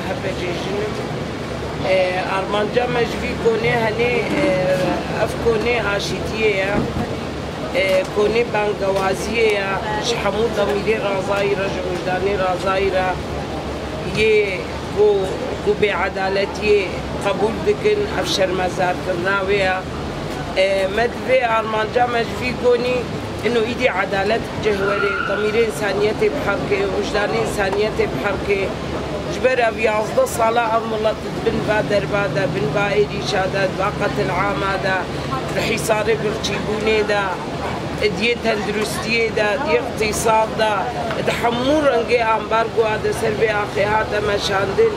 هبجيجن أرمانجا مجفي كوني هني أفكوني عاشتية كوني بانقوازية شحمو ضميري رازايرة جوجداني رازايرة يه كو بعدالتي قبول بكن أفشر مزار كرناوية مدفي أرمانجا مجفي كوني إنه إيدي عدالة جهوري ضميري إنسانيتي بحركة وجداني إنسانيتي بحركة جبر أبي عصد صلاة أملت بن بادر بادا بن بايدي شادات باقة العامة دا رحي صاري برشيبوني دا دي تندرستي دا دي اقتصاد دا دحمور انجي أمبارغو هذا سربي أخي هذا مشاندن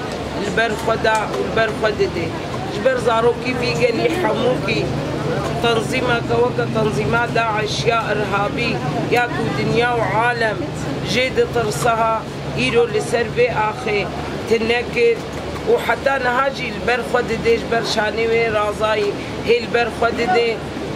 البرخدا والبرخدا دي جبر زاروكي بيجي حموكي تنظيمك وكا تنظيمات داعش يا إرهابي ياكو دنيا وعالم جيد ترصها إيرو لسربي آخي تنكر وحتى نهاجي البرخود ديش برشاني وين رازاي هي البرخود دي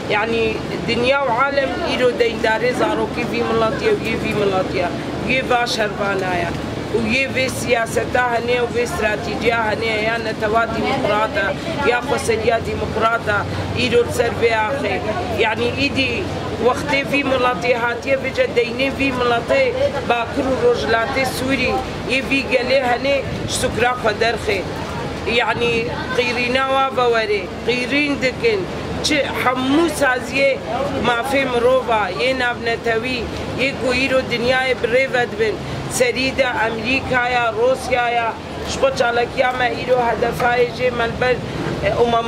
يعني الدنيا وعالم إيرو دين داري زاروكي في ملاتيا ويي في ملاتيا ويي باشر بانايا ويي في سياستها هني وفي استراتيجية هني يا نتوا ديمقراطة يا خسرية ديمقراطة إيرو لسربي آخي يعني إيدي وقتی في ملاتي هاتيه في جديني في ملاتي باكرو رجلاتي سوري يفي قالي هني شكرا خدرخي يعني قيرينا وابوري قيرين دكن حمو سازيه ما في مروبا يناب نتوي يكو يرو دنيا بريفد بن سريدا امريكا يا روسيا يا شبط على كياما يرو هدفاي جي ملبل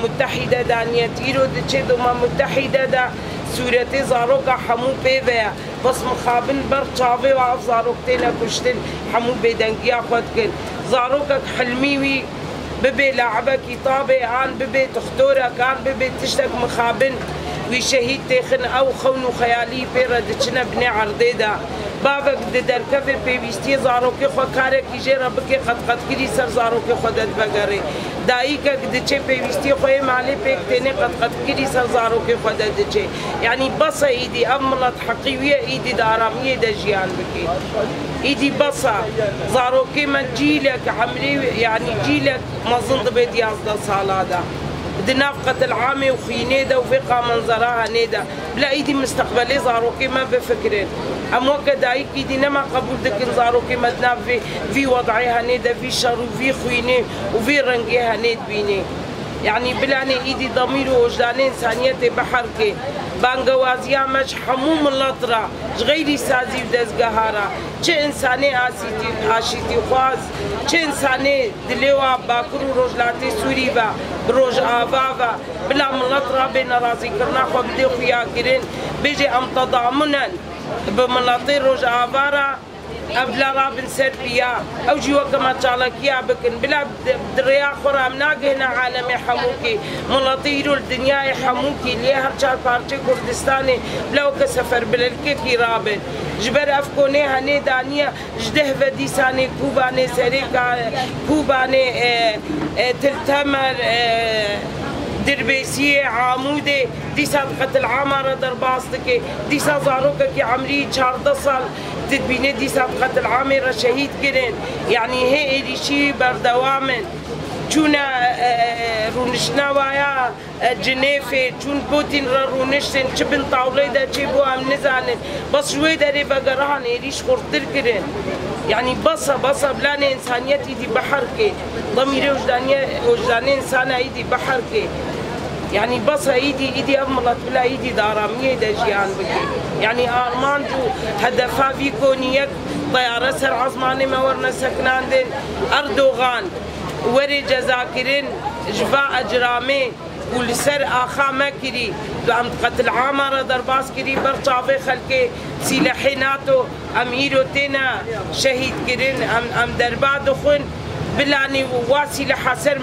متحدة دانية يرو دتشد متحدة دا سوريتي زاروكا حمو بيبيا بس مخابن بر چاوي وعف زاروكتين كشتن حمو بيدنگيا خودكن زاروكا حلميوي ببي لعبة كتابة عن ببي تختورة كان ببي تشتك مخابن وشهيد تخن أو خونو خيالي بيرا دتشنا بني عرضيدا بابك دركفر بيبيستي زاروكي خو كارك يجي ربكي قد كري سر زاروكي خودت بگري دايكا دتشي بيبيستي خوي مالي بيك تاني قد كري سر زاروكي خودت دتشي يعني بصا ايدي املت حقيوية ايدي دارامية دا جيان بكي ايدي بصا زاروكي من جيلك عملي يعني جيلك ما ظنط بيت يازدا صالادا دنافقة العامة وخينيدا وفقا منظرها نيدا بلا ايدي مستقبلي زاروكي ما بفكرين اموكا دايك ايدي نما قبول دكن زاروكي مدنا في وضعها نيدا في شر وفي خويني وفي رنجيها نيد بيني يعني بلاني ايدي ضمير ووجداني انسانيتي بحركي بانقوازيا مش حموم اللطرة غيري سازي ودزقهارا چه انساني آشيتي خواز چه انساني دليوا باكرو رجلاتي سوري با بروج آفافا بلا ملطرة بين رازي كرنا خو بدي خويا كرين بيجي ام تضامنا بملاطي روج آفارا أبلا رابن سربيا أو جوا كما تشالكيا بكن بلا دريا خورا مناقهنا عالمي حموكي ملاطيرو الدنيا حموكي ليه هرشار بارتي كردستاني بلاو كسفر بلالكيكي رابن جبر أفكوني هني دانيا جده وديساني كوباني سريكا كوباني تلتمر دربيسية عامودة ديسا قتل عامرة درباستكي ديسا زاروكا عمري 14 سال تدبيني ديسا قتل عامرة شهيد كرين يعني هي اللي شي بردوامن چونا رونشنا ويا جنيفي چون بوتين رونشتن چه بن طاولي دا چه بو هم نزانن بس شوي داري بقرهان إليش خورتر كرين يعني بصا بلاني إنسانيت إيدي بحركة ضميري وجداني إنسانة إيدي بحركة يعني بصا إيدي أملت بلا إيدي دارامية دا جيان بكي يعني آرمان جو هدفا في كونيك طيارة سر عظماني مورنا سكنان دين أردوغان وري جزاكرين جفاء أجرامي ولسر آخا مكري بأم قتل عامرة درباس كري برطافي خلقي سلاحي ناتو أميرو تينا شهيد كرين أم دربا دخون بلاني واسي حسر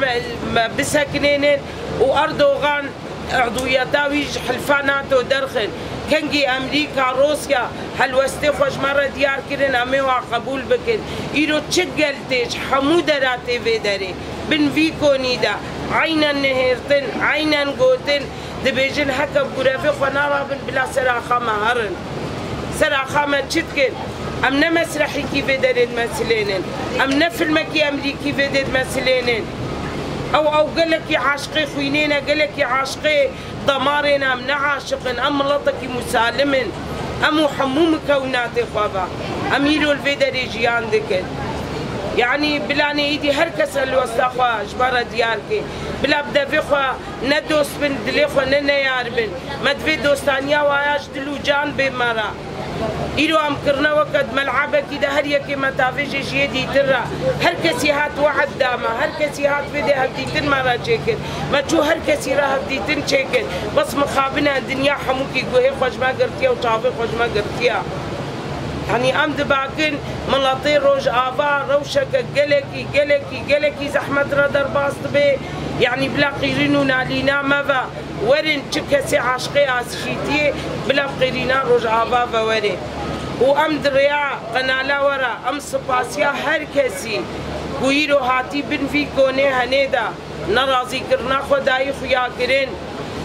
بسكنين وأردوغان عضويتاوي حلفاناتو درخن كنجي أمريكا روسيا هالوستي خوش مرة ديار كرن أمي قبول بكن إيرو تشجلتش حمودراتي بدري بن فيكوني دا عينا نهرتن عينا قوتن دبيجن حكا بقرافي خنارا بن بلا سراخا مهرن سراخا ما تشتكن ام نه مسرحی کی بدرید مثلینن ام نه فیلمکی امریکی بدرید مثلینن او قالك عاشقي خوينينا قالك عاشقي ضمارنا ام نه عاشقن ام ملطكي مسالمن ام حموم كوناتي خوابا ام يلو الفيدري جيان دكت يعني بلاني ايدي هر كس الوسطى خوا جبارة ديالكي بلا بدا في خوا ندوس بن دلي خوا نيار بن ما تفي دوستانيا وياش دلو جان بمرا إلو أم كرنا وقت ملعبة كده هر يكي ما تافيش شيء دي ترى هر كسي هات واحد داما هر كسي هات في ده هفديتن مرة شكل ما تشو هر كسي راه هفديتن شكل بس مخابنا الدنيا حموكي جوهي خوش ما قرتيا وطافي خوش ما قرتيا يعني أم دباكن ملاطي روج آفا روشك قلكي زحمة ردر باست بي يعني بلا قيرينو نالينا مفا ورن تكسي عاشقي آسشيتي بلا قيرينا روج آفا فوري وأم دريا قنالا ورا أم سباسيا هر كسي كويرو هاتي بن في كوني هنيدا نرازي كرنا خداي خيا كرين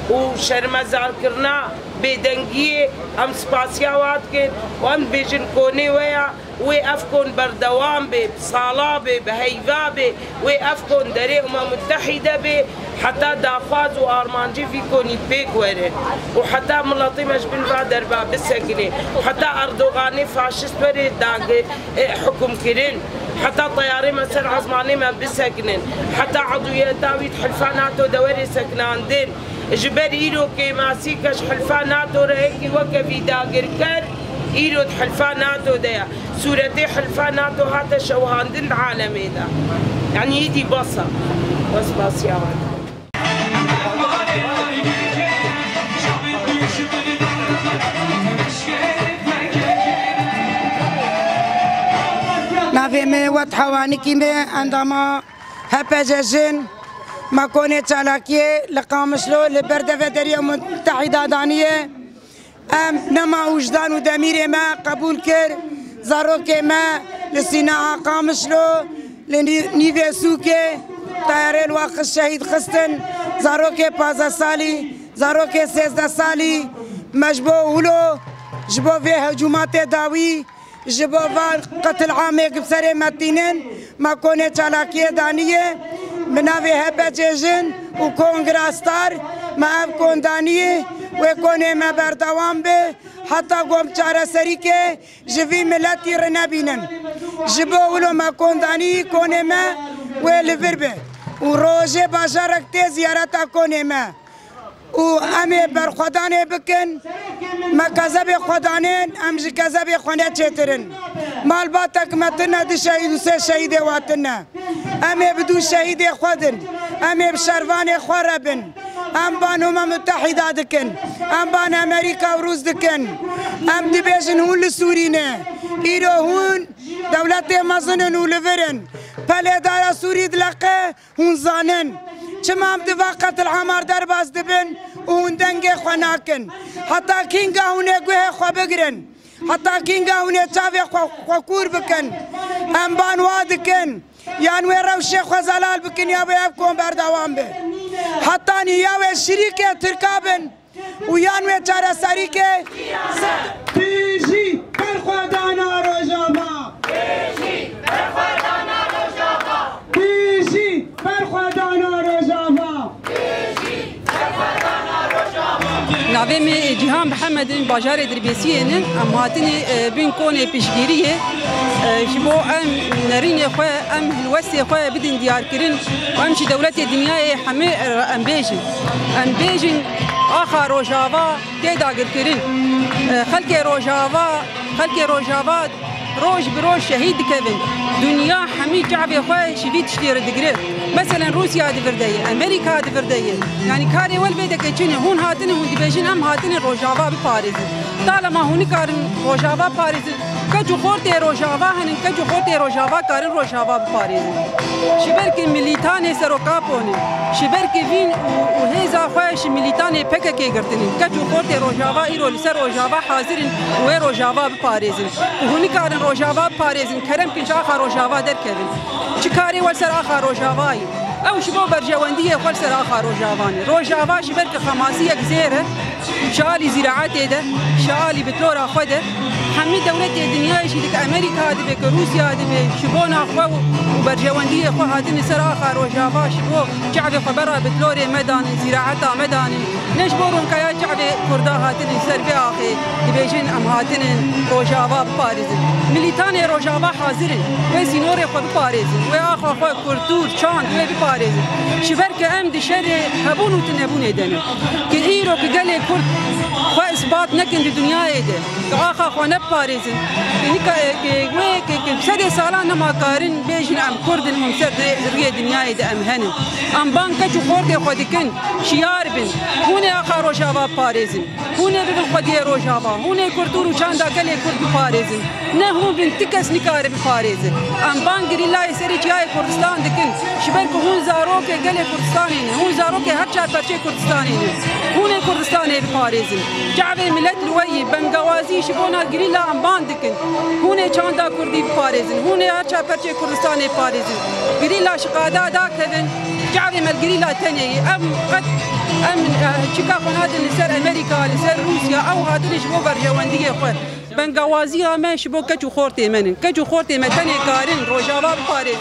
وشرمزار كرنا بدنگی ام سپاسیاوات کن و ام بیشن کنی ویا و افکن بردوام به صالا به هیوا به و افکن دره متحده به حتى دافاز وارمانجي في كوني بيك وره وحتى ملاطي مش بنفع دربا بسكني حتى اردوغاني فاشست وره داغ حكم كرين حتى طياري مسر عزماني ما بسكنن حتى عضوية داويد حلفاناتو دوري سكناندين جبر إيرو كي ماسيكش حلفاناتو رهيكي وكفي داغر كر إيرو حلفاناتو ديا سورتي حلفاناتو هاتا شوهاندن العالمي دا يعني يدي بصا بس يا ولد نافي مي وتحواني كيمي عندما هبججن ما كوني تالاكيه لقامشلو لبردفة دريا متحدة دانية ام نما وجدان ودمير ما قبول كر زاروك ما لسيناها قامشلو لنيفي سوكي طياري الواقع الشهيد خستن زاروك 15 سالي زاروك 16 سالي مجبو ولو جبو في هجومات داوي جبو قتل عامق بسري متينين ما كوني تالاكيه دانية منافي هبه جيجن وكونغراستار ما اب كوندانيه وكوني ما بردوام به حتى قوم چاره سريكه جوي ملتي رنابينن جبو ولو ما كونداني كوني ما ولفربه وروجه باشاركتي زيارتا كوني ما وامي برخدانه بكن ما كذب خدانين امجي كذب خونه چترن مال باتك متنا دي شهيد وسه شهيد واتنا امي بدو شهيد خودن امي بشروان خربن ام بان متحده دكن ام بان امريكا وروس دكن ام دي بيجن هون لسورينا ايرو هون دولت مازنن ولفرن بلدار سوري دلقه هون زانن چمام دفاقت العمار درباز دبن وهون دنگه خناكن حتى كينغا هونه گوه خو بگرن حتى كينغا هونه چاوه خو کور بکن ام بان وادکن یان و رو شیخ زلال بکن یا به کون بردوام به حتى نیا و شریک ترکابن و یان و چاره سریک بیجی برخدانا روجاوا بیجی برخدانا روجاوا بیجی برخدانا روجاوا بیجی برخدانا روجاوا ناوی می جهان محمد باجار دربیسیه نه ام هاتنی بین کونه پیشگیریه جبو ام نرین خو ام الوسي خو بدن ديار كرين وامشي دولتي دنياي حمي ام بيجن اخر روجافا تداغر كرين خلكي روجافا روج بروج شهيد كيفن دنيا حمي شعبي خو شديد تشتير دقري مثلا روسيا دفرديه امريكا دفرديه يعني كاري والبيدك تشيني هون هاتني هون دبيجن ام هاتني روجافا بباريس طالما هون كارن روجافا باريس كجو خورتي روجافا هن كجو خورتي روجافا كارن روجافا بباريس شبرك ميليتاني سروكابوني شبرك فين وهيزا خوش ميليتاني بككي قرتني كجو خورتي روجافا ايرو لسر روجافا حاضرين و روجافا بباريس وهون كارن روجافا بباريس كرم كنش اخر روجافا دركبن چكاري والسر اخر روجافاي او شبو برجوانديه والسر اخر روجافاني روجافا شبرك خماسيه جزيره شالي زراعتي ده شالي بتلورا خده همه دولت دنیا شدك أمريكا دبك روسيا دبك شبونا خو وبرجواندية خو هاتين سر آخر وجابا شبو شعب خبرها بتلوري مدان زراعتها مدان ليش بورون كيا شعب كردا هاتين سر بآخر دبيجين أم هاتين روجابا باريس ميليتاني روجابا حاضرين وسينوري خو باريس وآخر خو كرتور شان باريس شبرك أم دشر هبون وتنبون يدنا كهيرو كجلي كرد خو إثبات نكن الدنيا يده كآخر خو نباريزن يعني كسد سالان ما قارن بيجن أم كرد الممسد ريا الدنيا يده أم هن أم بانك جوخورد خديكن شيار بن هون آخر روجابا باريزن هون بن خدي روجابا هون كردور وشاندا جلي كرد باريزن نهون بن تكس نكار باريزن أم بانك ريلا يسري جاي كردستان دكن شبرك هون زاروك جلي كردستانين هون زاروك هرشا برشة كردستانين هون كردستان باريزن شعب ملت الوي بنغوازي شبونا غريلا ام باندكن هون چاندا كردي باريزن هون هرشا برشة كردستان باريزن غريلا شقادا داكن شعب مل غريلا تاني ام قد ام شيكا قناد لسر امريكا لسر روسيا او هادن شبو برجوانديه خو بنغوازي ما شبو كچو خورتي من كچو خورتي متني كارين روجابا باريزن